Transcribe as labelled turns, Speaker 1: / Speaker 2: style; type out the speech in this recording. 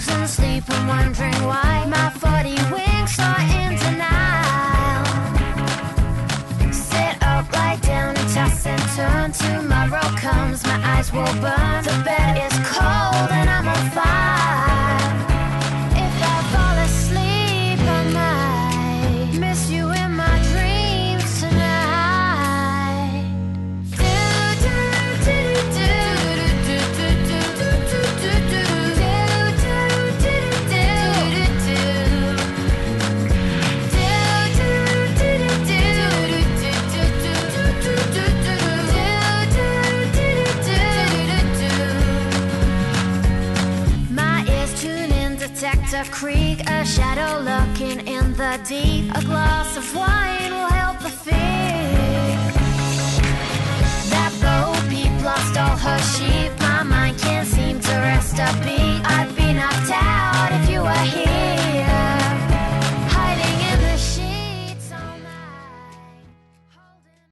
Speaker 1: losing sleep and wondering why my 40 wings are in denial. Sit up, lie down and toss and turn. Tomorrow comes, my eyes will burn. The bed is cold and I'm on fire. If I fall asleep, I might miss you in my dreams tonight. Detective Creek, a shadow lurking in the deep. A glass of wine will help the fear. That Bo Peep lost all her sheep.